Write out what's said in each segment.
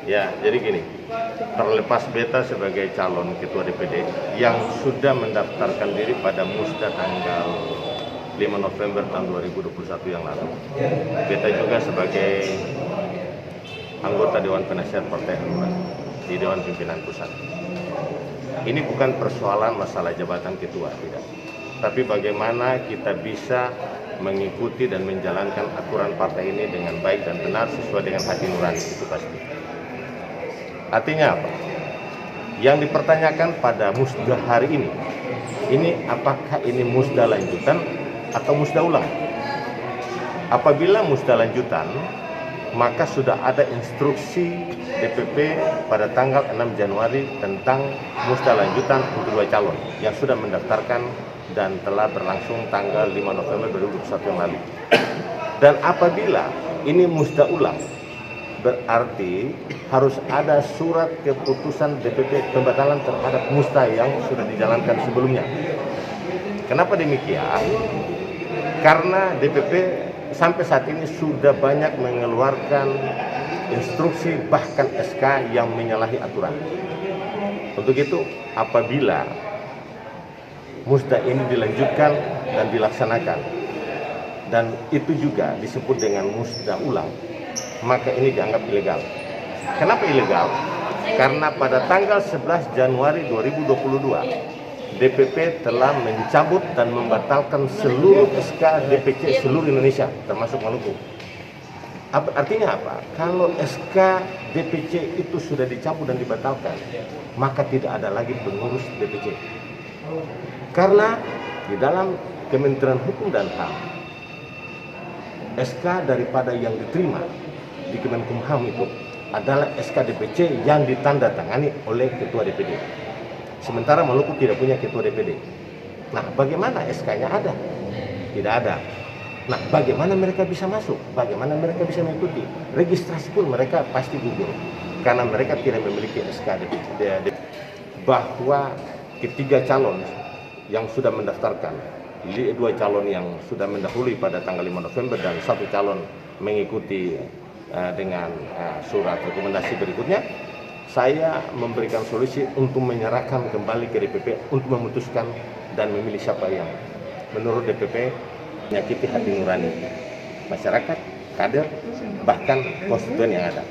Ya, jadi gini, terlepas beta sebagai calon ketua DPD yang sudah mendaftarkan diri pada musda tanggal 5 November tahun 2021 yang lalu. Beta juga sebagai anggota Dewan Penasihat Partai Hanura di Dewan Pimpinan Pusat. Ini bukan persoalan masalah jabatan ketua, tidak. Tapi bagaimana kita bisa mengikuti dan menjalankan aturan partai ini dengan baik dan benar sesuai dengan hati nurani, itu pasti. Artinya apa? Yang dipertanyakan pada musda hari ini apakah ini musda lanjutan atau musda ulang? Apabila musda lanjutan, maka sudah ada instruksi DPP pada tanggal 6 Januari tentang musda lanjutan untuk 2 calon yang sudah mendaftarkan dan telah berlangsung tanggal 5 November 2021 yang lalu. Dan apabila ini musda ulang, berarti harus ada surat keputusan DPP pembatalan terhadap musda yang sudah dijalankan sebelumnya. Kenapa demikian? Karena DPP sampai saat ini sudah banyak mengeluarkan instruksi bahkan SK yang menyalahi aturan. Untuk itu, apabila musda ini dilanjutkan dan dilaksanakan, dan itu juga disebut dengan musda ulang, maka ini dianggap ilegal. Kenapa ilegal? Karena pada tanggal 11 Januari 2022, DPP telah mencabut dan membatalkan seluruh SK DPC seluruh Indonesia, termasuk Maluku. Artinya apa? Kalau SK DPC itu sudah dicabut dan dibatalkan, maka tidak ada lagi pengurus DPC. Karena di dalam Kementerian Hukum dan HAM, SK daripada yang diterima di Kemenkumham itu adalah SK DPC yang ditandatangani oleh Ketua DPD. Sementara Maluku tidak punya Ketua DPD. Nah, bagaimana SK-nya ada? Tidak ada. Nah, bagaimana mereka bisa masuk? Bagaimana mereka bisa mengikuti? Registrasi pun mereka pasti gugur karena mereka tidak memiliki SK DPD. Bahwa ketiga calon yang sudah mendaftarkan, 2 calon yang sudah mendahului pada tanggal 5 November dan 1 calon mengikuti dengan surat rekomendasi berikutnya, saya memberikan solusi untuk menyerahkan kembali ke DPP untuk memutuskan dan memilih siapa yang menurut DPP menyakiti hati nurani masyarakat, kader, bahkan konstituen yang ada,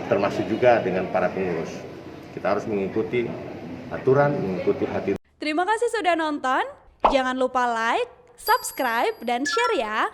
termasuk juga dengan para pengurus. Kita harus mengikuti aturan, mengikuti hati. Terima kasih sudah nonton. Jangan lupa like, subscribe, dan share ya.